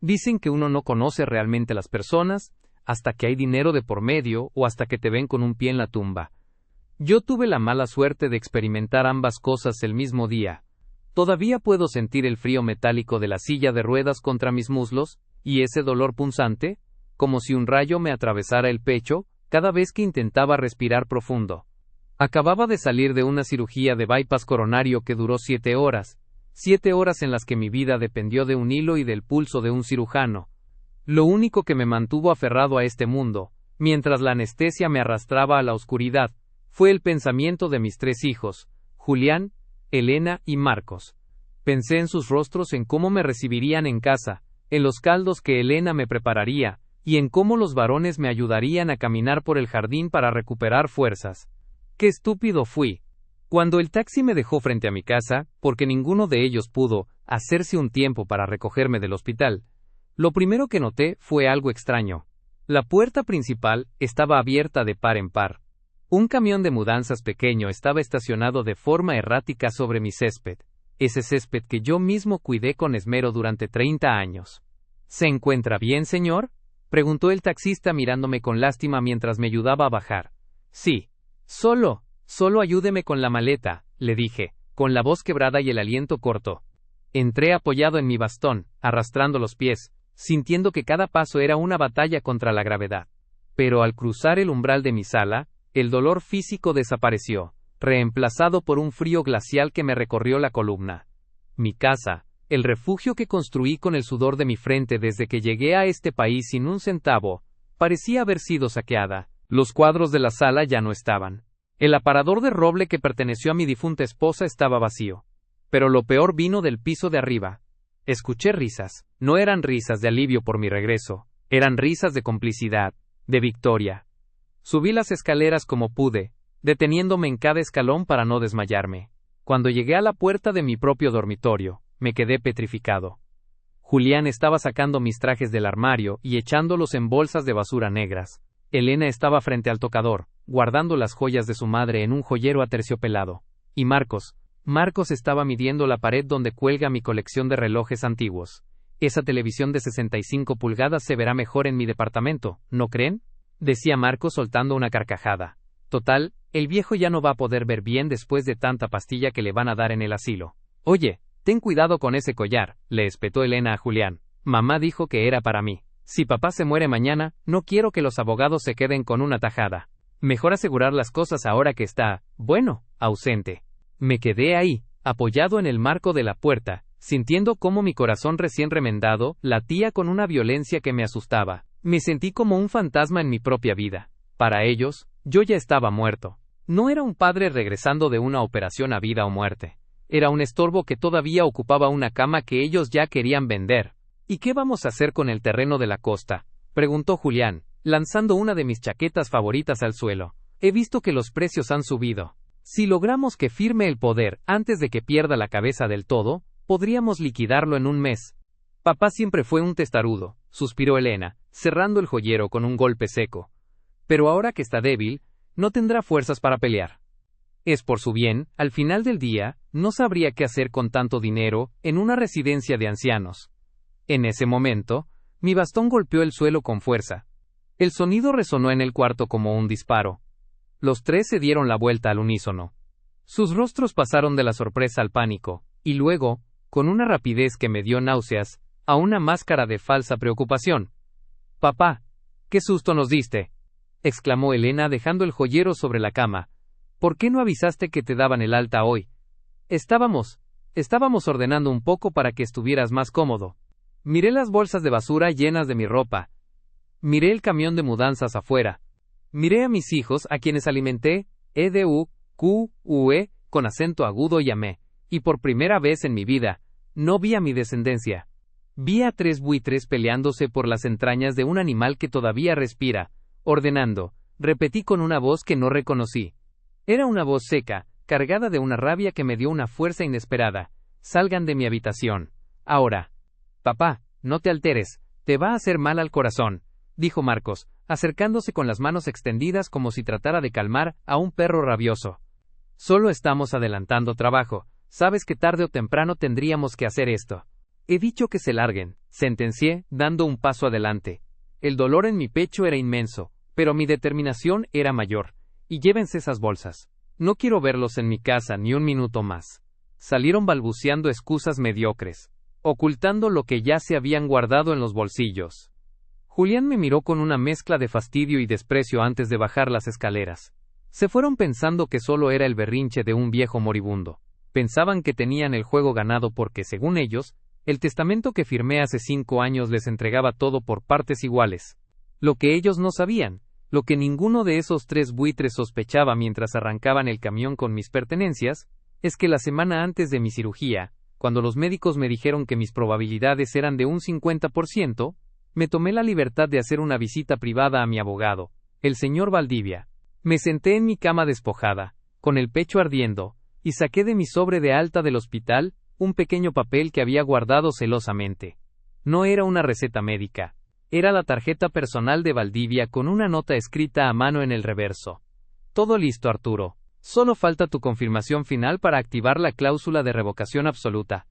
Dicen que uno no conoce realmente las personas hasta que hay dinero de por medio o hasta que te ven con un pie en la tumba. Yo tuve la mala suerte de experimentar ambas cosas el mismo día. Todavía puedo sentir el frío metálico de la silla de ruedas contra mis muslos, y ese dolor punzante, como si un rayo me atravesara el pecho, cada vez que intentaba respirar profundo. Acababa de salir de una cirugía de bypass coronario que duró 7 horas. 7 horas en las que mi vida dependió de un hilo y del pulso de un cirujano. Lo único que me mantuvo aferrado a este mundo, mientras la anestesia me arrastraba a la oscuridad, fue el pensamiento de mis 3 hijos, Julián, Elena y Marcos. Pensé en sus rostros, en cómo me recibirían en casa, en los caldos que Elena me prepararía, y en cómo los varones me ayudarían a caminar por el jardín para recuperar fuerzas. ¡Qué estúpido fui! Cuando el taxi me dejó frente a mi casa, porque ninguno de ellos pudo hacerse un tiempo para recogerme del hospital, lo primero que noté fue algo extraño. La puerta principal estaba abierta de par en par. Un camión de mudanzas pequeño estaba estacionado de forma errática sobre mi césped, ese césped que yo mismo cuidé con esmero durante 30 años. ¿Se encuentra bien, señor?, preguntó el taxista mirándome con lástima mientras me ayudaba a bajar. Sí. Solo ayúdeme con la maleta, le dije, con la voz quebrada y el aliento corto. Entré apoyado en mi bastón, arrastrando los pies, sintiendo que cada paso era una batalla contra la gravedad. Pero al cruzar el umbral de mi sala, el dolor físico desapareció, reemplazado por un frío glacial que me recorrió la columna. Mi casa, el refugio que construí con el sudor de mi frente desde que llegué a este país sin un centavo, parecía haber sido saqueada. Los cuadros de la sala ya no estaban. El aparador de roble que perteneció a mi difunta esposa estaba vacío. Pero lo peor vino del piso de arriba. Escuché risas. No eran risas de alivio por mi regreso. Eran risas de complicidad, de victoria. Subí las escaleras como pude, deteniéndome en cada escalón para no desmayarme. Cuando llegué a la puerta de mi propio dormitorio, me quedé petrificado. Julián estaba sacando mis trajes del armario y echándolos en bolsas de basura negras. Elena estaba frente al tocador, guardando las joyas de su madre en un joyero aterciopelado. Y Marcos estaba midiendo la pared donde cuelga mi colección de relojes antiguos. Esa televisión de 65 pulgadas se verá mejor en mi departamento, ¿no creen?, decía Marcos soltando una carcajada. Total, el viejo ya no va a poder ver bien después de tanta pastilla que le van a dar en el asilo. Oye, ten cuidado con ese collar, le espetó Elena a Julián. Mamá dijo que era para mí. Si papá se muere mañana, no quiero que los abogados se queden con una tajada. Mejor asegurar las cosas ahora que está, ausente. Me quedé ahí, apoyado en el marco de la puerta, sintiendo cómo mi corazón recién remendado latía con una violencia que me asustaba. Me sentí como un fantasma en mi propia vida. Para ellos, yo ya estaba muerto. No era un padre regresando de una operación a vida o muerte. Era un estorbo que todavía ocupaba una cama que ellos ya querían vender. ¿Y qué vamos a hacer con el terreno de la costa?, preguntó Julián, lanzando una de mis chaquetas favoritas al suelo. He visto que los precios han subido. Si logramos que firme el poder antes de que pierda la cabeza del todo, podríamos liquidarlo en un mes. Papá siempre fue un testarudo, suspiró Elena, cerrando el joyero con un golpe seco. Pero ahora que está débil, no tendrá fuerzas para pelear. Es por su bien, al final del día, no sabría qué hacer con tanto dinero en una residencia de ancianos. En ese momento, mi bastón golpeó el suelo con fuerza. El sonido resonó en el cuarto como un disparo. Los 3 se dieron la vuelta al unísono. Sus rostros pasaron de la sorpresa al pánico, y luego, con una rapidez que me dio náuseas, a una máscara de falsa preocupación. «Papá, qué susto nos diste», exclamó Elena dejando el joyero sobre la cama. «¿Por qué no avisaste que te daban el alta hoy?» Estábamos ordenando un poco para que estuvieras más cómodo. Miré las bolsas de basura llenas de mi ropa. Miré el camión de mudanzas afuera. Miré a mis hijos, a quienes alimenté, con acento agudo y amé. Y por primera vez en mi vida, no vi a mi descendencia. Vi a 3 buitres peleándose por las entrañas de un animal que todavía respira, ordenando, repetí con una voz que no reconocí. Era una voz seca, cargada de una rabia que me dio una fuerza inesperada. Salgan de mi habitación. Ahora. Papá, no te alteres, te va a hacer mal al corazón, dijo Marcos, acercándose con las manos extendidas como si tratara de calmar a un perro rabioso. Solo estamos adelantando trabajo, sabes que tarde o temprano tendríamos que hacer esto. He dicho que se larguen, sentencié, dando un paso adelante. El dolor en mi pecho era inmenso, pero mi determinación era mayor. Y llévense esas bolsas. No quiero verlos en mi casa ni un minuto más. Salieron balbuceando excusas mediocres, ocultando lo que ya se habían guardado en los bolsillos. Julián me miró con una mezcla de fastidio y desprecio antes de bajar las escaleras. Se fueron pensando que solo era el berrinche de un viejo moribundo. Pensaban que tenían el juego ganado porque, según ellos, el testamento que firmé hace 5 años les entregaba todo por partes iguales. Lo que ellos no sabían, lo que ninguno de esos 3 buitres sospechaba mientras arrancaban el camión con mis pertenencias, es que la semana antes de mi cirugía, cuando los médicos me dijeron que mis probabilidades eran de un 50%, me tomé la libertad de hacer una visita privada a mi abogado, el señor Valdivia. Me senté en mi cama despojada, con el pecho ardiendo, y saqué de mi sobre de alta del hospital un pequeño papel que había guardado celosamente. No era una receta médica. Era la tarjeta personal de Valdivia con una nota escrita a mano en el reverso. Todo listo, Arturo. Solo falta tu confirmación final para activar la cláusula de revocación absoluta.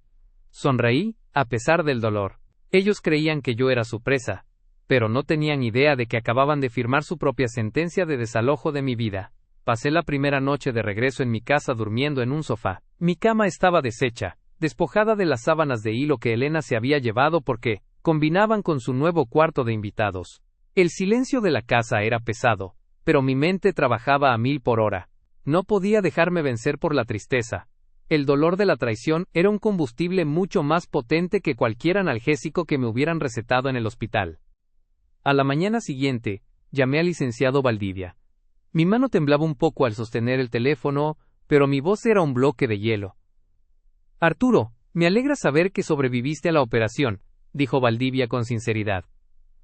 Sonreí, a pesar del dolor. Ellos creían que yo era su presa, pero no tenían idea de que acababan de firmar su propia sentencia de desalojo de mi vida. Pasé la primera noche de regreso en mi casa durmiendo en un sofá. Mi cama estaba deshecha, despojada de las sábanas de hilo que Elena se había llevado porque combinaban con su nuevo cuarto de invitados. El silencio de la casa era pesado, pero mi mente trabajaba a 1000 por hora. No podía dejarme vencer por la tristeza. El dolor de la traición era un combustible mucho más potente que cualquier analgésico que me hubieran recetado en el hospital. A la mañana siguiente, llamé al licenciado Valdivia. Mi mano temblaba un poco al sostener el teléfono, pero mi voz era un bloque de hielo. Arturo, me alegra saber que sobreviviste a la operación, dijo Valdivia con sinceridad.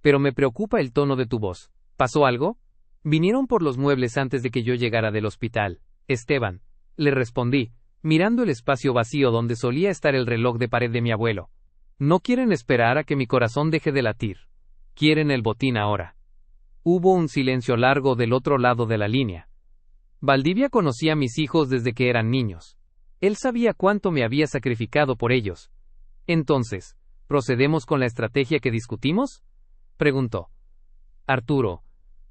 Pero me preocupa el tono de tu voz. ¿Pasó algo? Vinieron por los muebles antes de que yo llegara del hospital. Esteban, le respondí, mirando el espacio vacío donde solía estar el reloj de pared de mi abuelo. No quieren esperar a que mi corazón deje de latir. Quieren el botín ahora. Hubo un silencio largo del otro lado de la línea. Valdivia conocía a mis hijos desde que eran niños. Él sabía cuánto me había sacrificado por ellos. Entonces, ¿procedemos con la estrategia que discutimos?, preguntó. Arturo,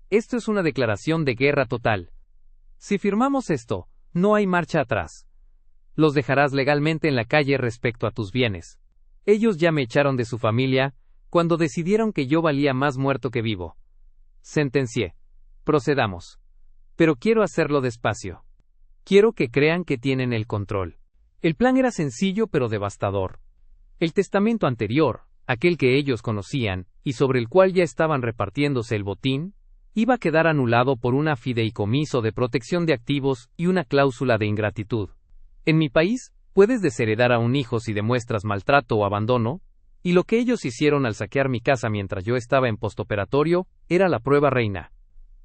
esto es una declaración de guerra total. Si firmamos esto, no hay marcha atrás. Los dejarás legalmente en la calle respecto a tus bienes. Ellos ya me echaron de su familia, cuando decidieron que yo valía más muerto que vivo. Sentencié. Procedamos. Pero quiero hacerlo despacio. Quiero que crean que tienen el control. El plan era sencillo pero devastador. El testamento anterior, aquel que ellos conocían, y sobre el cual ya estaban repartiéndose el botín, iba a quedar anulado por una fideicomiso de protección de activos y una cláusula de ingratitud. En mi país, puedes desheredar a un hijo si demuestras maltrato o abandono, y lo que ellos hicieron al saquear mi casa mientras yo estaba en postoperatorio, era la prueba reina.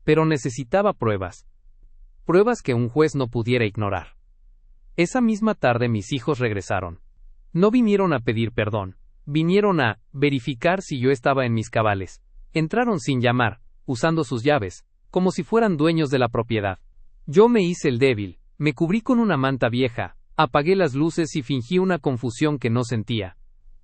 Pero necesitaba pruebas. Pruebas que un juez no pudiera ignorar. Esa misma tarde mis hijos regresaron. No vinieron a pedir perdón, vinieron a verificar si yo estaba en mis cabales. Entraron sin llamar, usando sus llaves, como si fueran dueños de la propiedad. Yo me hice el débil, me cubrí con una manta vieja, apagué las luces y fingí una confusión que no sentía.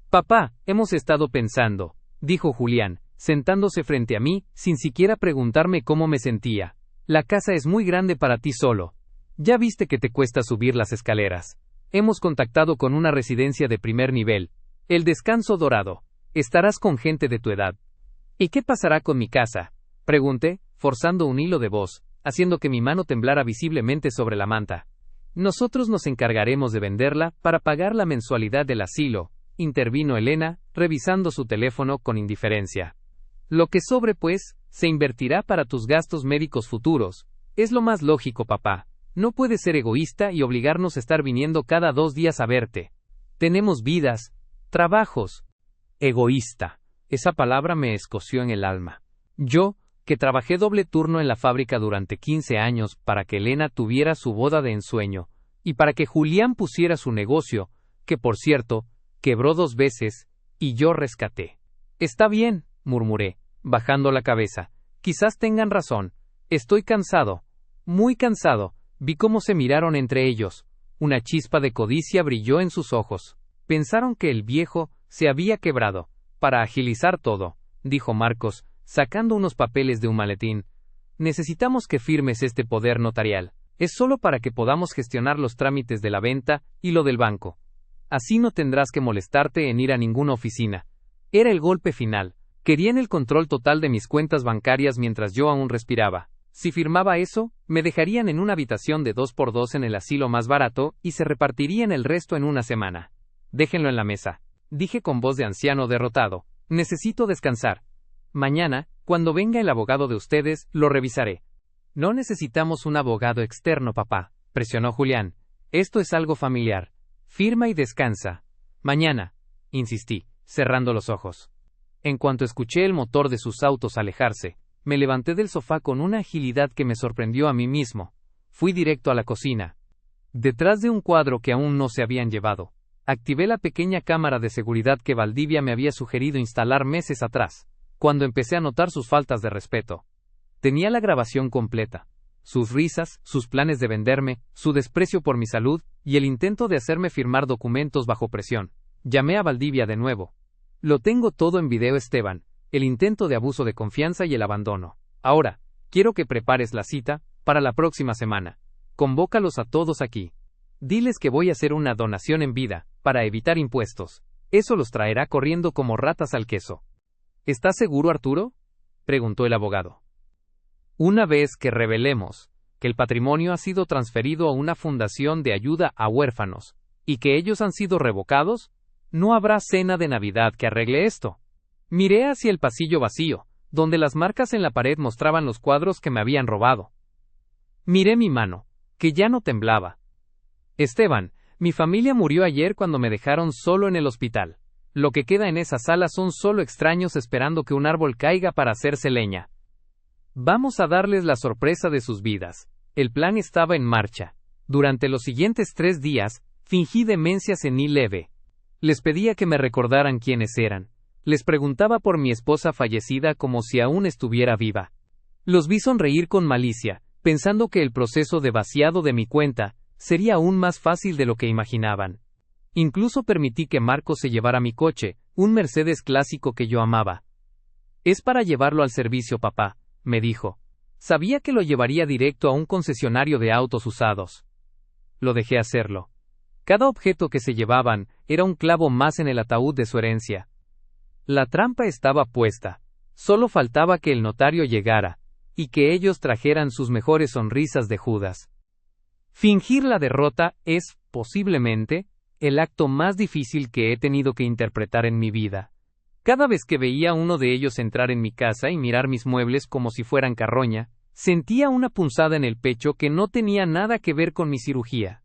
Papá, hemos estado pensando, dijo Julián, sentándose frente a mí, sin siquiera preguntarme cómo me sentía. La casa es muy grande para ti solo. Ya viste que te cuesta subir las escaleras. Hemos contactado con una residencia de primer nivel, el Descanso Dorado. Estarás con gente de tu edad. ¿Y qué pasará con mi casa?, pregunté, forzando un hilo de voz, haciendo que mi mano temblara visiblemente sobre la manta. Nosotros nos encargaremos de venderla para pagar la mensualidad del asilo, intervino Elena, revisando su teléfono con indiferencia. Lo que sobre, pues, se invertirá para tus gastos médicos futuros. Es lo más lógico, papá. No puedes ser egoísta y obligarnos a estar viniendo cada 2 días a verte. Tenemos vidas, trabajos. Egoísta. Esa palabra me escoció en el alma. Yo, que trabajé doble turno en la fábrica durante 15 años para que Elena tuviera su boda de ensueño, y para que Julián pusiera su negocio, que por cierto, quebró 2 veces, y yo rescaté. Está bien, murmuré, bajando la cabeza. Quizás tengan razón. Estoy cansado. Muy cansado. Vi cómo se miraron entre ellos. Una chispa de codicia brilló en sus ojos. Pensaron que el viejo Se había quebrado. Para agilizar todo, dijo Marcos, sacando unos papeles de un maletín. Necesitamos que firmes este poder notarial. Es solo para que podamos gestionar los trámites de la venta y lo del banco. Así no tendrás que molestarte en ir a ninguna oficina. Era el golpe final. Querían el control total de mis cuentas bancarias mientras yo aún respiraba. Si firmaba eso, me dejarían en una habitación de 2x2 en el asilo más barato y se repartirían el resto en una semana. Déjenlo en la mesa, dije con voz de anciano derrotado. Necesito descansar. Mañana, cuando venga el abogado de ustedes, lo revisaré. No necesitamos un abogado externo, papá, presionó Julián. Esto es algo familiar. Firma y descansa. Mañana, insistí, cerrando los ojos. En cuanto escuché el motor de sus autos alejarse, me levanté del sofá con una agilidad que me sorprendió a mí mismo. Fui directo a la cocina. Detrás de un cuadro que aún no se habían llevado, activé la pequeña cámara de seguridad que Valdivia me había sugerido instalar meses atrás, cuando empecé a notar sus faltas de respeto. Tenía la grabación completa. Sus risas, sus planes de venderme, su desprecio por mi salud, y el intento de hacerme firmar documentos bajo presión. Llamé a Valdivia de nuevo. Lo tengo todo en video, Esteban. El intento de abuso de confianza y el abandono. Ahora, quiero que prepares la cita para la próxima semana. Convócalos a todos aquí. Diles que voy a hacer una donación en vida, para evitar impuestos. Eso los traerá corriendo como ratas al queso. ¿Estás seguro, Arturo?, preguntó el abogado. Una vez que revelemos que el patrimonio ha sido transferido a una fundación de ayuda a huérfanos, y que ellos han sido revocados, no habrá cena de Navidad que arregle esto. Miré hacia el pasillo vacío, donde las marcas en la pared mostraban los cuadros que me habían robado. Miré mi mano, que ya no temblaba. Esteban, mi familia murió ayer cuando me dejaron solo en el hospital. Lo que queda en esa sala son solo extraños esperando que un árbol caiga para hacerse leña. Vamos a darles la sorpresa de sus vidas. El plan estaba en marcha. Durante los siguientes 3 días, fingí demencia senil leve. Les pedía que me recordaran quiénes eran. Les preguntaba por mi esposa fallecida como si aún estuviera viva. Los vi sonreír con malicia, pensando que el proceso de vaciado de mi cuenta sería aún más fácil de lo que imaginaban. Incluso permití que Marcos se llevara mi coche, un Mercedes clásico que yo amaba. Es para llevarlo al servicio, papá, me dijo. Sabía que lo llevaría directo a un concesionario de autos usados. Lo dejé hacerlo. Cada objeto que se llevaban era un clavo más en el ataúd de su herencia. La trampa estaba puesta. Solo faltaba que el notario llegara, y que ellos trajeran sus mejores sonrisas de Judas. Fingir la derrota es, posiblemente, el acto más difícil que he tenido que interpretar en mi vida. Cada vez que veía a uno de ellos entrar en mi casa y mirar mis muebles como si fueran carroña, sentía una punzada en el pecho que no tenía nada que ver con mi cirugía.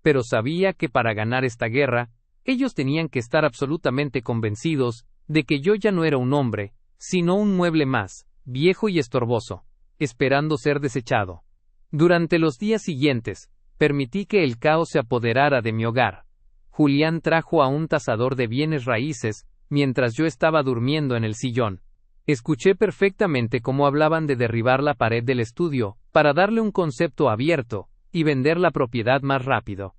Pero sabía que para ganar esta guerra, ellos tenían que estar absolutamente convencidos de que yo ya no era un hombre, sino un mueble más, viejo y estorboso, esperando ser desechado. Durante los días siguientes, permití que el caos se apoderara de mi hogar. Julián trajo a un tasador de bienes raíces, mientras yo estaba durmiendo en el sillón. Escuché perfectamente cómo hablaban de derribar la pared del estudio, para darle un concepto abierto, y vender la propiedad más rápido.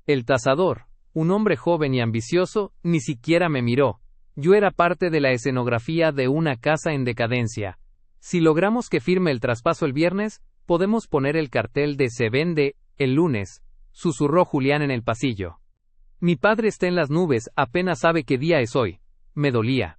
El tasador, un hombre joven y ambicioso, ni siquiera me miró. Yo era parte de la escenografía de una casa en decadencia. Si logramos que firme el traspaso el viernes, podemos poner el cartel de "se vende" el lunes, susurró Julián en el pasillo. Mi padre está en las nubes, apenas sabe qué día es hoy. Me dolía.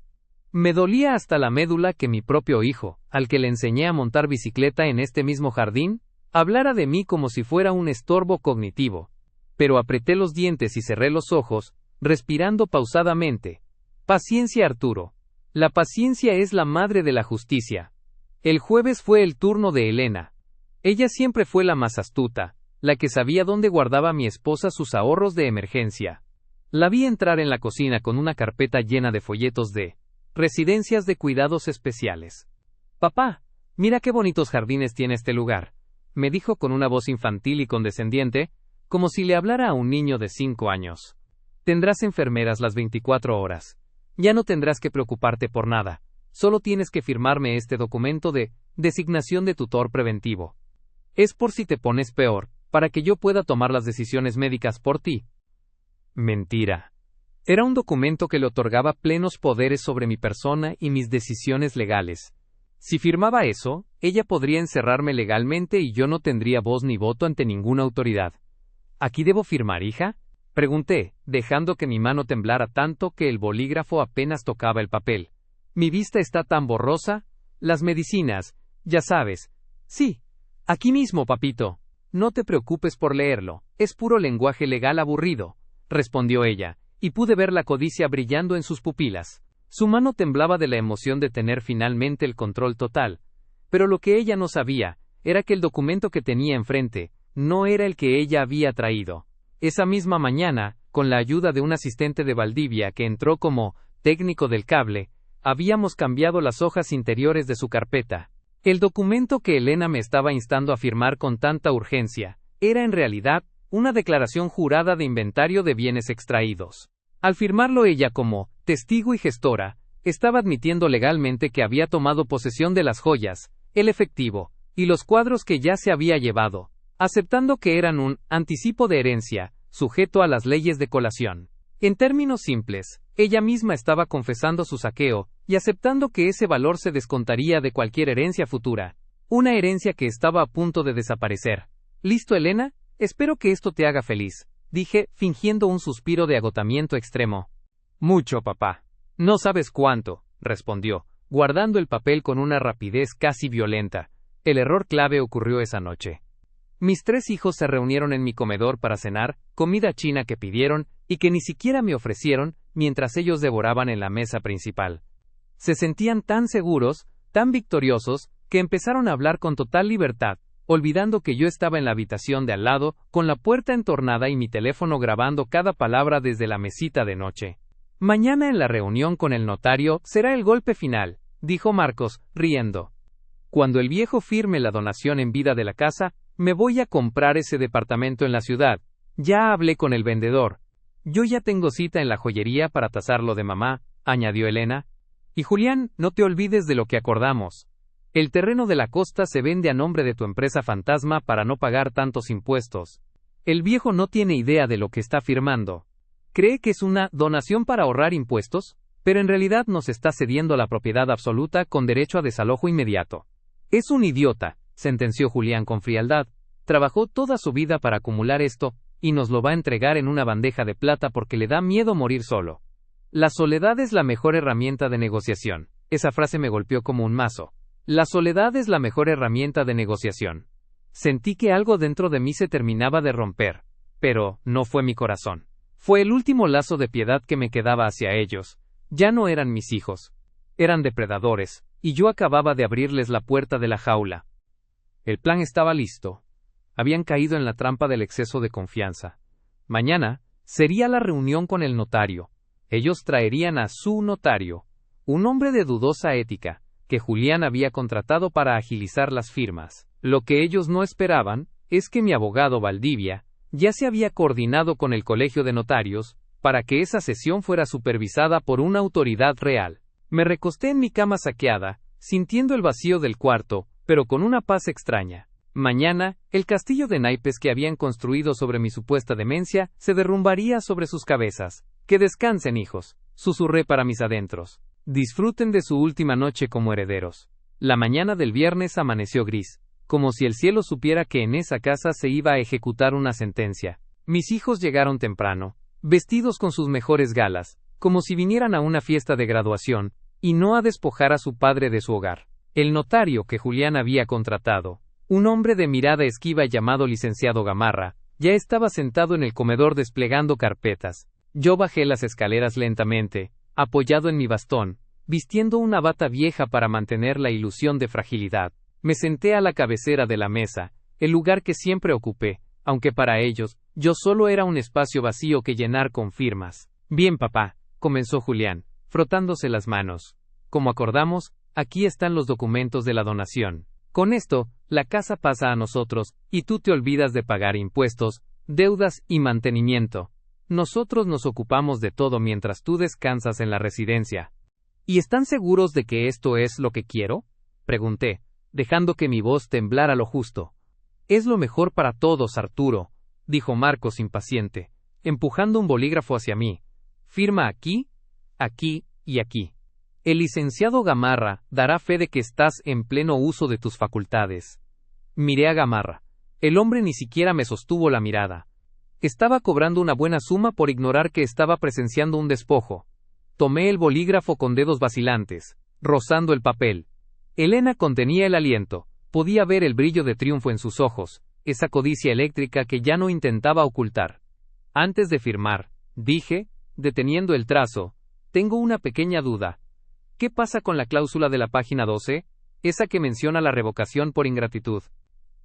Me dolía hasta la médula que mi propio hijo, al que le enseñé a montar bicicleta en este mismo jardín, hablara de mí como si fuera un estorbo cognitivo. Pero apreté los dientes y cerré los ojos, respirando pausadamente. Paciencia, Arturo. La paciencia es la madre de la justicia. El jueves fue el turno de Elena. Ella siempre fue la más astuta, la que sabía dónde guardaba mi esposa sus ahorros de emergencia. La vi entrar en la cocina con una carpeta llena de folletos de residencias de cuidados especiales. Papá, mira qué bonitos jardines tiene este lugar, me dijo con una voz infantil y condescendiente, como si le hablara a un niño de 5 años. Tendrás enfermeras las 24 horas. Ya no tendrás que preocuparte por nada. Solo tienes que firmarme este documento de designación de tutor preventivo. Es por si te pones peor, para que yo pueda tomar las decisiones médicas por ti. Mentira. Era un documento que le otorgaba plenos poderes sobre mi persona y mis decisiones legales. Si firmaba eso, ella podría encerrarme legalmente y yo no tendría voz ni voto ante ninguna autoridad. ¿Aquí debo firmar, hija?, pregunté, dejando que mi mano temblara tanto que el bolígrafo apenas tocaba el papel. Mi vista está tan borrosa. Las medicinas, ya sabes. Sí. Aquí mismo, papito. No te preocupes por leerlo, es puro lenguaje legal aburrido, respondió ella, y pude ver la codicia brillando en sus pupilas. Su mano temblaba de la emoción de tener finalmente el control total. Pero lo que ella no sabía, era que el documento que tenía enfrente, no era el que ella había traído. Esa misma mañana, con la ayuda de un asistente de Valdivia que entró como técnico del cable, habíamos cambiado las hojas interiores de su carpeta. El documento que Elena me estaba instando a firmar con tanta urgencia, era en realidad, una declaración jurada de inventario de bienes extraídos. Al firmarlo ella como testigo y gestora, estaba admitiendo legalmente que había tomado posesión de las joyas, el efectivo, y los cuadros que ya se había llevado, aceptando que eran un anticipo de herencia, sujeto a las leyes de colación. En términos simples, ella misma estaba confesando su saqueo, y aceptando que ese valor se descontaría de cualquier herencia futura, una herencia que estaba a punto de desaparecer. ¿Listo, Elena? Espero que esto te haga feliz, dije, fingiendo un suspiro de agotamiento extremo. Mucho, papá. No sabes cuánto, respondió, guardando el papel con una rapidez casi violenta. El error clave ocurrió esa noche. Mis 3 hijos se reunieron en mi comedor para cenar, comida china que pidieron, y que ni siquiera me ofrecieron, mientras ellos devoraban en la mesa principal. Se sentían tan seguros, tan victoriosos, que empezaron a hablar con total libertad, olvidando que yo estaba en la habitación de al lado, con la puerta entornada y mi teléfono grabando cada palabra desde la mesita de noche. Mañana en la reunión con el notario será el golpe final, dijo Marcos, riendo. Cuando el viejo firme la donación en vida de la casa, me voy a comprar ese departamento en la ciudad. Ya hablé con el vendedor. Yo ya tengo cita en la joyería para tasarlo de mamá, añadió Elena. Y Julián, no te olvides de lo que acordamos. El terreno de la costa se vende a nombre de tu empresa fantasma para no pagar tantos impuestos. El viejo no tiene idea de lo que está firmando. Cree que es una donación para ahorrar impuestos, pero en realidad nos está cediendo la propiedad absoluta con derecho a desalojo inmediato. Es un idiota, sentenció Julián con frialdad. Trabajó toda su vida para acumular esto, y nos lo va a entregar en una bandeja de plata porque le da miedo morir solo. La soledad es la mejor herramienta de negociación. Esa frase me golpeó como un mazo. La soledad es la mejor herramienta de negociación. Sentí que algo dentro de mí se terminaba de romper, pero no fue mi corazón. Fue el último lazo de piedad que me quedaba hacia ellos. Ya no eran mis hijos. Eran depredadores, y yo acababa de abrirles la puerta de la jaula. El plan estaba listo. Habían caído en la trampa del exceso de confianza. Mañana sería la reunión con el notario. Ellos traerían a su notario, un hombre de dudosa ética, que Julián había contratado para agilizar las firmas. Lo que ellos no esperaban es que mi abogado Valdivia ya se había coordinado con el colegio de notarios para que esa sesión fuera supervisada por una autoridad real. Me recosté en mi cama saqueada, sintiendo el vacío del cuarto, pero con una paz extraña. Mañana, el castillo de naipes que habían construido sobre mi supuesta demencia se derrumbaría sobre sus cabezas. Que descansen, hijos, susurré para mis adentros. Disfruten de su última noche como herederos. La mañana del viernes amaneció gris, como si el cielo supiera que en esa casa se iba a ejecutar una sentencia. Mis hijos llegaron temprano, vestidos con sus mejores galas, como si vinieran a una fiesta de graduación, y no a despojar a su padre de su hogar. El notario que Julián había contratado, un hombre de mirada esquiva llamado licenciado Gamarra, ya estaba sentado en el comedor desplegando carpetas. Yo bajé las escaleras lentamente, apoyado en mi bastón, vistiendo una bata vieja para mantener la ilusión de fragilidad. Me senté a la cabecera de la mesa, el lugar que siempre ocupé, aunque para ellos, yo solo era un espacio vacío que llenar con firmas. Bien, papá, comenzó Julián, frotándose las manos. Como acordamos, aquí están los documentos de la donación. Con esto, la casa pasa a nosotros, y tú te olvidas de pagar impuestos, deudas y mantenimiento. Nosotros nos ocupamos de todo mientras tú descansas en la residencia. ¿Y están seguros de que esto es lo que quiero?, pregunté, dejando que mi voz temblara lo justo. Es lo mejor para todos, Arturo, dijo Marcos impaciente, empujando un bolígrafo hacia mí. Firma aquí, aquí y aquí. El licenciado Gamarra dará fe de que estás en pleno uso de tus facultades. Miré a Gamarra. El hombre ni siquiera me sostuvo la mirada. Estaba cobrando una buena suma por ignorar que estaba presenciando un despojo. Tomé el bolígrafo con dedos vacilantes, rozando el papel. Elena contenía el aliento. Podía ver el brillo de triunfo en sus ojos, esa codicia eléctrica que ya no intentaba ocultar. Antes de firmar, dije, deteniendo el trazo, tengo una pequeña duda. ¿Qué pasa con la cláusula de la página 12? Esa que menciona la revocación por ingratitud.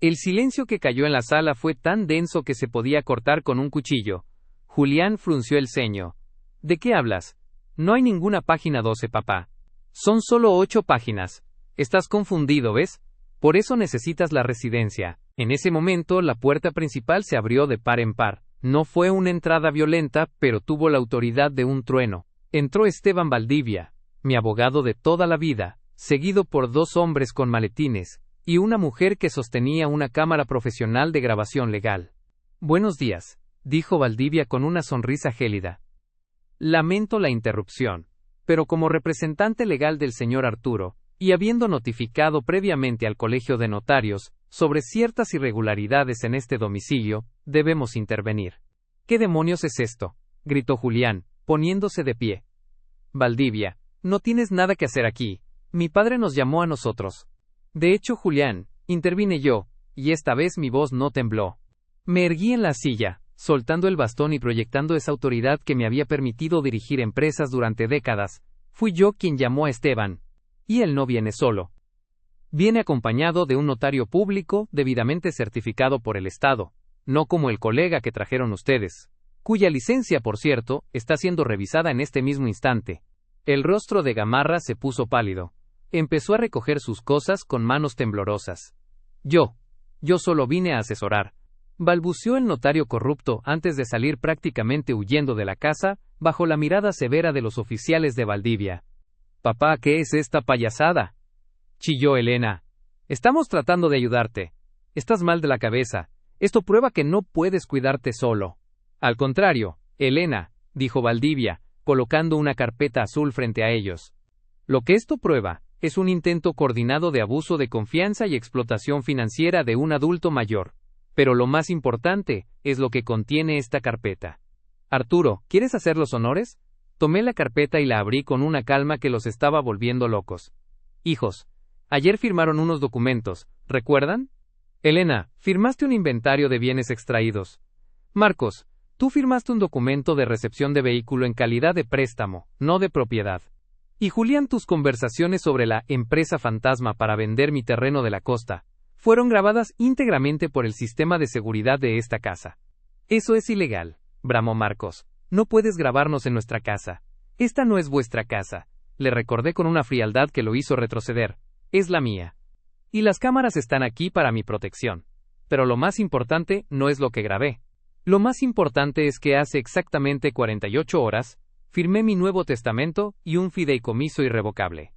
El silencio que cayó en la sala fue tan denso que se podía cortar con un cuchillo. Julián frunció el ceño. ¿De qué hablas? No hay ninguna página 12, papá. Son solo 8 páginas. Estás confundido, ¿ves? Por eso necesitas la residencia. En ese momento la puerta principal se abrió de par en par. No fue una entrada violenta, pero tuvo la autoridad de un trueno. Entró Esteban Valdivia, mi abogado de toda la vida, seguido por 2 hombres con maletines, y una mujer que sostenía una cámara profesional de grabación legal. Buenos días, dijo Valdivia con una sonrisa gélida. Lamento la interrupción, pero como representante legal del señor Arturo, y habiendo notificado previamente al Colegio de Notarios sobre ciertas irregularidades en este domicilio, debemos intervenir. ¿Qué demonios es esto?, gritó Julián, poniéndose de pie. Valdivia, no tienes nada que hacer aquí. Mi padre nos llamó a nosotros. De hecho, Julián, intervine yo, y esta vez mi voz no tembló. Me erguí en la silla, soltando el bastón y proyectando esa autoridad que me había permitido dirigir empresas durante décadas. Fui yo quien llamó a Esteban. Y él no viene solo. Viene acompañado de un notario público debidamente certificado por el Estado, no como el colega que trajeron ustedes, cuya licencia, por cierto, está siendo revisada en este mismo instante. El rostro de Gamarra se puso pálido. Empezó a recoger sus cosas con manos temblorosas. Yo solo vine a asesorar. Balbuceó el notario corrupto antes de salir prácticamente huyendo de la casa, bajo la mirada severa de los oficiales de Valdivia. Papá, ¿qué es esta payasada?, chilló Elena. Estamos tratando de ayudarte. Estás mal de la cabeza. Esto prueba que no puedes cuidarte solo. Al contrario, Elena, dijo Valdivia, colocando una carpeta azul frente a ellos. Lo que esto prueba es un intento coordinado de abuso de confianza y explotación financiera de un adulto mayor. Pero lo más importante es lo que contiene esta carpeta. Arturo, ¿quieres hacer los honores? Tomé la carpeta y la abrí con una calma que los estaba volviendo locos. Hijos, ayer firmaron unos documentos, ¿recuerdan? Elena, firmaste un inventario de bienes extraídos. Marcos, tú firmaste un documento de recepción de vehículo en calidad de préstamo, no de propiedad. Y Julián, tus conversaciones sobre la empresa fantasma para vender mi terreno de la costa fueron grabadas íntegramente por el sistema de seguridad de esta casa. Eso es ilegal, bramó Marcos. No puedes grabarnos en nuestra casa. Esta no es vuestra casa. Le recordé con una frialdad que lo hizo retroceder. Es la mía. Y las cámaras están aquí para mi protección. Pero lo más importante no es lo que grabé. Lo más importante es que hace exactamente 48 horas, firmé mi nuevo testamento y un fideicomiso irrevocable.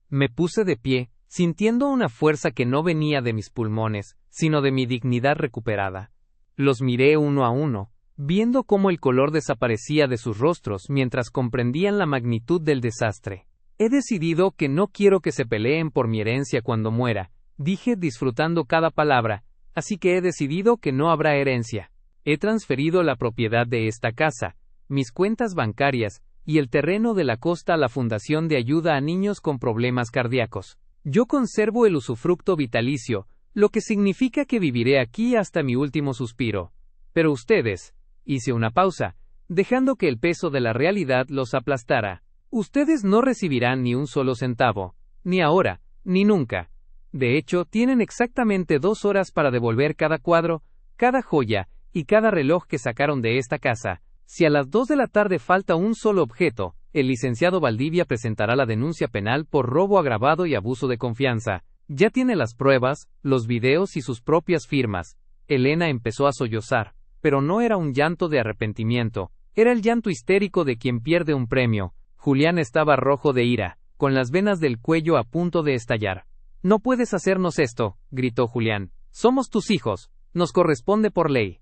Me puse de pie, sintiendo una fuerza que no venía de mis pulmones, sino de mi dignidad recuperada. Los miré uno a uno, viendo cómo el color desaparecía de sus rostros mientras comprendían la magnitud del desastre. He decidido que no quiero que se peleen por mi herencia cuando muera, dije disfrutando cada palabra, así que he decidido que no habrá herencia. He transferido la propiedad de esta casa, mis cuentas bancarias, y el terreno de la costa a la Fundación de Ayuda a Niños con Problemas Cardíacos. Yo conservo el usufructo vitalicio, lo que significa que viviré aquí hasta mi último suspiro. Pero ustedes, hice una pausa, dejando que el peso de la realidad los aplastara. Ustedes no recibirán ni un solo centavo, ni ahora, ni nunca. De hecho, tienen exactamente 2 horas para devolver cada cuadro, cada joya, y cada reloj que sacaron de esta casa. Si a las 2 de la tarde falta un solo objeto, el licenciado Valdivia presentará la denuncia penal por robo agravado y abuso de confianza. Ya tiene las pruebas, los videos y sus propias firmas. Elena empezó a sollozar, pero no era un llanto de arrepentimiento, era el llanto histérico de quien pierde un premio. Julián estaba rojo de ira, con las venas del cuello a punto de estallar. No puedes hacernos esto, gritó Julián. Somos tus hijos, nos corresponde por ley.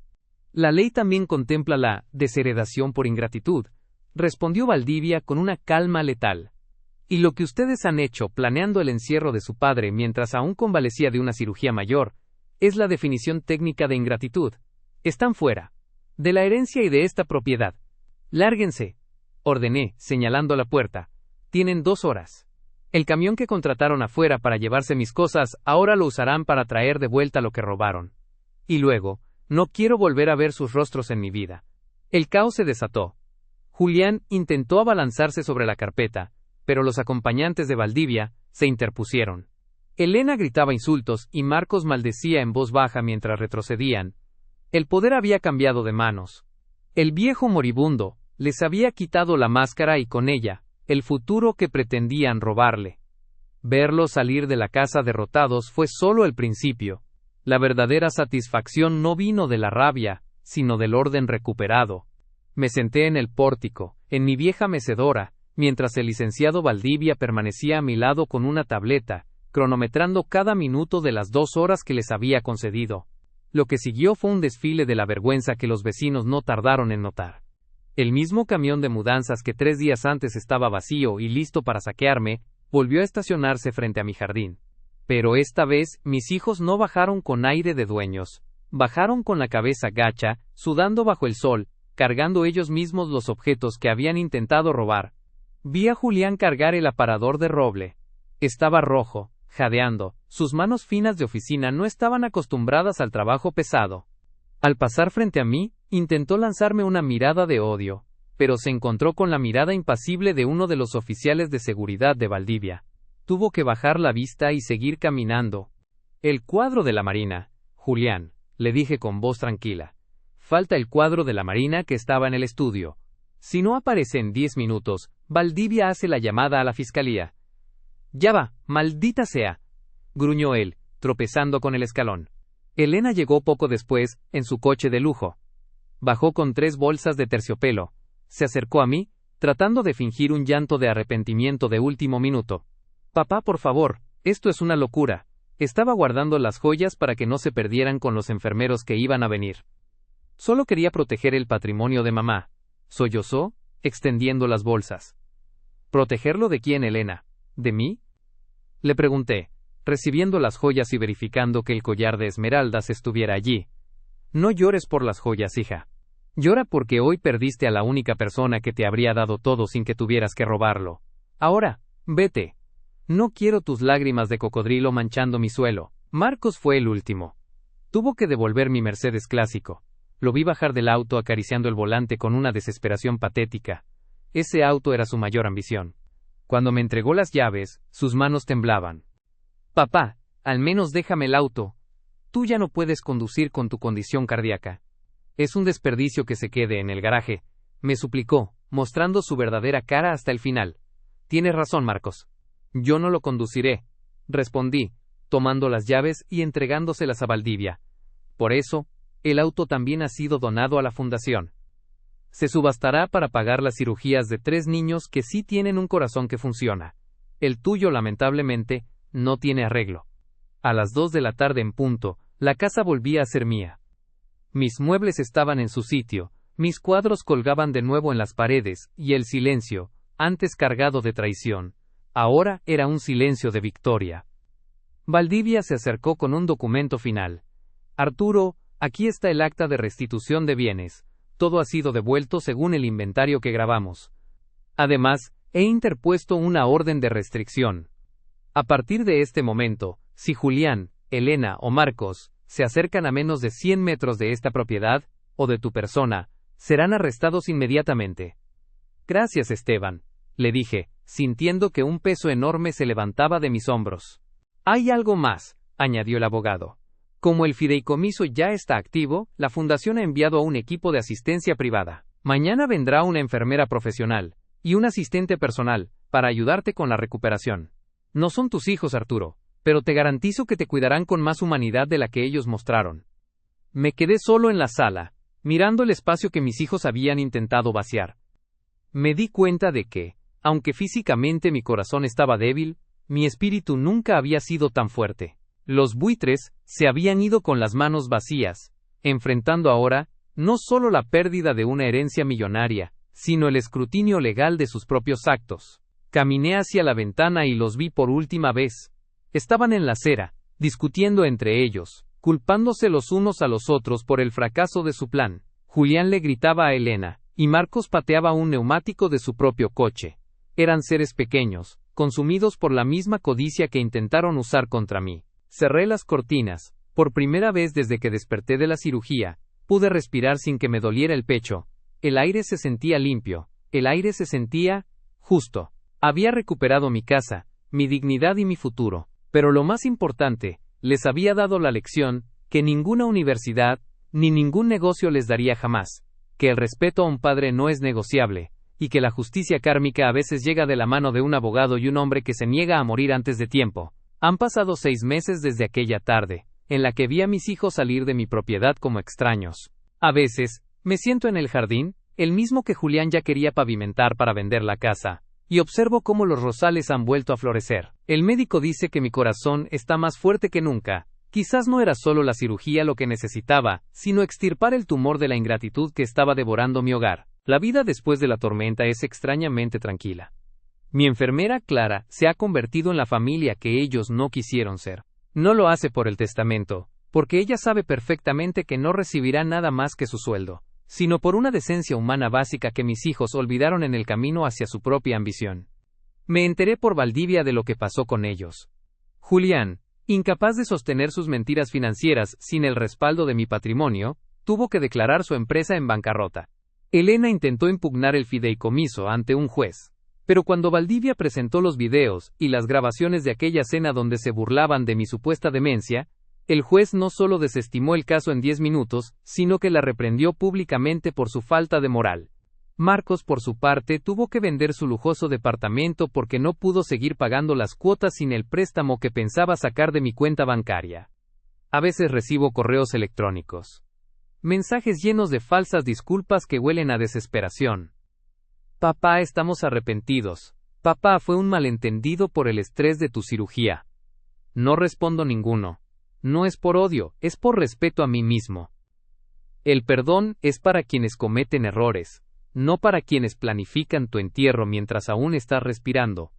La ley también contempla la desheredación por ingratitud. respondió Valdivia con una calma letal. Y lo que ustedes han hecho planeando el encierro de su padre mientras aún convalecía de una cirugía mayor, es la definición técnica de ingratitud. Están fuera de la herencia y de esta propiedad. Lárguense, ordené, señalando la puerta. Tienen 2 horas. El camión que contrataron afuera para llevarse mis cosas, ahora lo usarán para traer de vuelta lo que robaron. Y luego, no quiero volver a ver sus rostros en mi vida. El caos se desató. Julián intentó abalanzarse sobre la carpeta, pero los acompañantes de Valdivia se interpusieron. Elena gritaba insultos y Marcos maldecía en voz baja mientras retrocedían. El poder había cambiado de manos. El viejo moribundo les había quitado la máscara y con ella, el futuro que pretendían robarle. Verlos salir de la casa derrotados fue solo el principio. La verdadera satisfacción no vino de la rabia, sino del orden recuperado. Me senté en el pórtico, en mi vieja mecedora, mientras el licenciado Valdivia permanecía a mi lado con una tableta, cronometrando cada minuto de las 2 horas que les había concedido. Lo que siguió fue un desfile de la vergüenza que los vecinos no tardaron en notar. El mismo camión de mudanzas que 3 días antes estaba vacío y listo para saquearme, volvió a estacionarse frente a mi jardín. Pero esta vez, mis hijos no bajaron con aire de dueños. Bajaron con la cabeza gacha, sudando bajo el sol, cargando ellos mismos los objetos que habían intentado robar. Vi a Julián cargar el aparador de roble. Estaba rojo, jadeando, sus manos finas de oficina no estaban acostumbradas al trabajo pesado. Al pasar frente a mí, intentó lanzarme una mirada de odio, pero se encontró con la mirada impasible de uno de los oficiales de seguridad de Valdivia. Tuvo que bajar la vista y seguir caminando. El cuadro de la Marina, Julián, le dije con voz tranquila. Falta el cuadro de la Marina que estaba en el estudio. Si no aparece en 10 minutos, Valdivia hace la llamada a la fiscalía. Ya va, maldita sea, gruñó él, tropezando con el escalón. Elena llegó poco después, en su coche de lujo. Bajó con 3 bolsas de terciopelo. Se acercó a mí, tratando de fingir un llanto de arrepentimiento de último minuto. Papá, por favor, esto es una locura. Estaba guardando las joyas para que no se perdieran con los enfermeros que iban a venir. Solo quería proteger el patrimonio de mamá. Sollozó, extendiendo las bolsas. ¿Protegerlo de quién, Elena? ¿De mí? Le pregunté, recibiendo las joyas y verificando que el collar de esmeraldas estuviera allí. No llores por las joyas, hija. Llora porque hoy perdiste a la única persona que te habría dado todo sin que tuvieras que robarlo. Ahora, vete. No quiero tus lágrimas de cocodrilo manchando mi suelo. Marcos fue el último. Tuvo que devolver mi Mercedes clásico. Lo vi bajar del auto acariciando el volante con una desesperación patética. Ese auto era su mayor ambición. Cuando me entregó las llaves, sus manos temblaban. Papá, al menos déjame el auto. Tú ya no puedes conducir con tu condición cardíaca. Es un desperdicio que se quede en el garaje, me suplicó, mostrando su verdadera cara hasta el final. Tienes razón, Marcos. Yo no lo conduciré, respondí, tomando las llaves y entregándoselas a Valdivia. Por eso, el auto también ha sido donado a la fundación. Se subastará para pagar las cirugías de 3 niños que sí tienen un corazón que funciona. El tuyo, lamentablemente, no tiene arreglo. A las 2 de la tarde en punto, la casa volvía a ser mía. Mis muebles estaban en su sitio, mis cuadros colgaban de nuevo en las paredes, y el silencio, antes cargado de traición, ahora era un silencio de victoria. Valdivia se acercó con un documento final. Arturo, aquí está el acta de restitución de bienes. Todo ha sido devuelto según el inventario que grabamos. Además, he interpuesto una orden de restricción. A partir de este momento, si Julián, Elena o Marcos se acercan a menos de 100 metros de esta propiedad, o de tu persona, serán arrestados inmediatamente. Gracias, Esteban, le dije, sintiendo que un peso enorme se levantaba de mis hombros. Hay algo más, añadió el abogado. Como el fideicomiso ya está activo, la fundación ha enviado a un equipo de asistencia privada. Mañana vendrá una enfermera profesional y un asistente personal para ayudarte con la recuperación. No son tus hijos, Arturo, pero te garantizo que te cuidarán con más humanidad de la que ellos mostraron. Me quedé solo en la sala, mirando el espacio que mis hijos habían intentado vaciar. Me di cuenta de que, aunque físicamente mi corazón estaba débil, mi espíritu nunca había sido tan fuerte. Los buitres se habían ido con las manos vacías, enfrentando ahora, no solo la pérdida de una herencia millonaria, sino el escrutinio legal de sus propios actos. Caminé hacia la ventana y los vi por última vez. Estaban en la acera, discutiendo entre ellos, culpándose los unos a los otros por el fracaso de su plan. Julián le gritaba a Elena, y Marcos pateaba un neumático de su propio coche. Eran seres pequeños, consumidos por la misma codicia que intentaron usar contra mí. Cerré las cortinas. Por primera vez desde que desperté de la cirugía, pude respirar sin que me doliera el pecho. El aire se sentía limpio, el aire se sentía justo. Había recuperado mi casa, mi dignidad y mi futuro. Pero lo más importante, les había dado la lección, que ninguna universidad, ni ningún negocio les daría jamás, que el respeto a un padre no es negociable, y que la justicia kármica a veces llega de la mano de un abogado y un hombre que se niega a morir antes de tiempo. Han pasado 6 meses desde aquella tarde, en la que vi a mis hijos salir de mi propiedad como extraños. A veces, me siento en el jardín, el mismo que Julián ya quería pavimentar para vender la casa, y observo cómo los rosales han vuelto a florecer. El médico dice que mi corazón está más fuerte que nunca. Quizás no era solo la cirugía lo que necesitaba, sino extirpar el tumor de la ingratitud que estaba devorando mi hogar. La vida después de la tormenta es extrañamente tranquila. Mi enfermera Clara se ha convertido en la familia que ellos no quisieron ser. No lo hace por el testamento, porque ella sabe perfectamente que no recibirá nada más que su sueldo, sino por una decencia humana básica que mis hijos olvidaron en el camino hacia su propia ambición. Me enteré por Valdivia de lo que pasó con ellos. Julián, incapaz de sostener sus mentiras financieras sin el respaldo de mi patrimonio, tuvo que declarar su empresa en bancarrota. Elena intentó impugnar el fideicomiso ante un juez. Pero cuando Valdivia presentó los videos y las grabaciones de aquella cena donde se burlaban de mi supuesta demencia, el juez no solo desestimó el caso en 10 minutos, sino que la reprendió públicamente por su falta de moral. Marcos, por su parte, tuvo que vender su lujoso departamento porque no pudo seguir pagando las cuotas sin el préstamo que pensaba sacar de mi cuenta bancaria. A veces recibo correos electrónicos. Mensajes llenos de falsas disculpas que huelen a desesperación. Papá, estamos arrepentidos. Papá, fue un malentendido por el estrés de tu cirugía. No respondo ninguno. No es por odio, es por respeto a mí mismo. El perdón es para quienes cometen errores, no para quienes planifican tu entierro mientras aún estás respirando.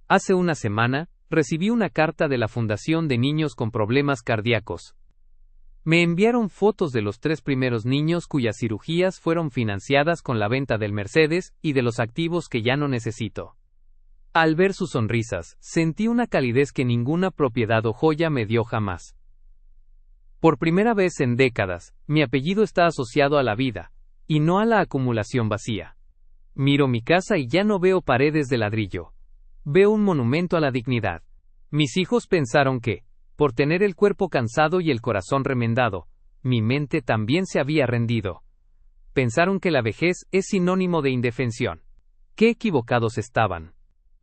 Hace una semana, recibí una carta de la Fundación de Niños con Problemas Cardíacos. Me enviaron fotos de los 3 primeros niños cuyas cirugías fueron financiadas con la venta del Mercedes y de los activos que ya no necesito. Al ver sus sonrisas, sentí una calidez que ninguna propiedad o joya me dio jamás. Por primera vez en décadas, mi apellido está asociado a la vida, y no a la acumulación vacía. Miro mi casa y ya no veo paredes de ladrillo. Veo un monumento a la dignidad. Mis hijos pensaron que, por tener el cuerpo cansado y el corazón remendado, mi mente también se había rendido. Pensaron que la vejez es sinónimo de indefensión. Qué equivocados estaban.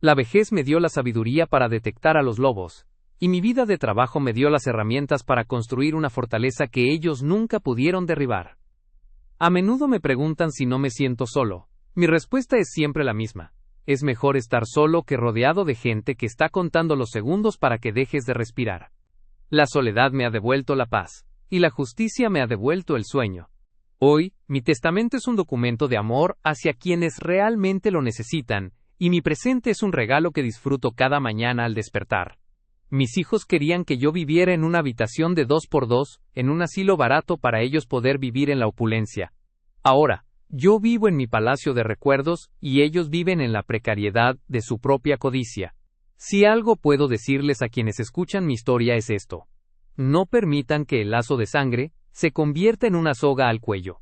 La vejez me dio la sabiduría para detectar a los lobos, y mi vida de trabajo me dio las herramientas para construir una fortaleza que ellos nunca pudieron derribar. A menudo me preguntan si no me siento solo. Mi respuesta es siempre la misma. Es mejor estar solo que rodeado de gente que está contando los segundos para que dejes de respirar. La soledad me ha devuelto la paz, y la justicia me ha devuelto el sueño. Hoy, mi testamento es un documento de amor hacia quienes realmente lo necesitan, y mi presente es un regalo que disfruto cada mañana al despertar. Mis hijos querían que yo viviera en una habitación de 2x2, en un asilo barato para ellos poder vivir en la opulencia. Ahora, yo vivo en mi palacio de recuerdos, y ellos viven en la precariedad de su propia codicia. Si algo puedo decirles a quienes escuchan mi historia es esto: no permitan que el lazo de sangre se convierta en una soga al cuello.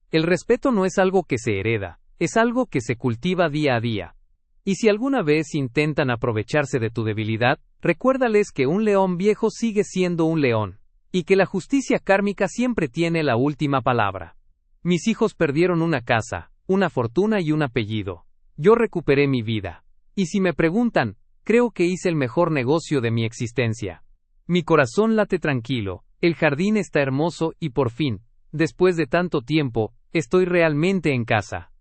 El respeto no es algo que se hereda, es algo que se cultiva día a día. Y si alguna vez intentan aprovecharse de tu debilidad, recuérdales que un león viejo sigue siendo un león, y que la justicia kármica siempre tiene la última palabra. Mis hijos perdieron una casa, una fortuna y un apellido. Yo recuperé mi vida. Y si me preguntan, creo que hice el mejor negocio de mi existencia. Mi corazón late tranquilo, el jardín está hermoso y por fin, después de tanto tiempo, estoy realmente en casa.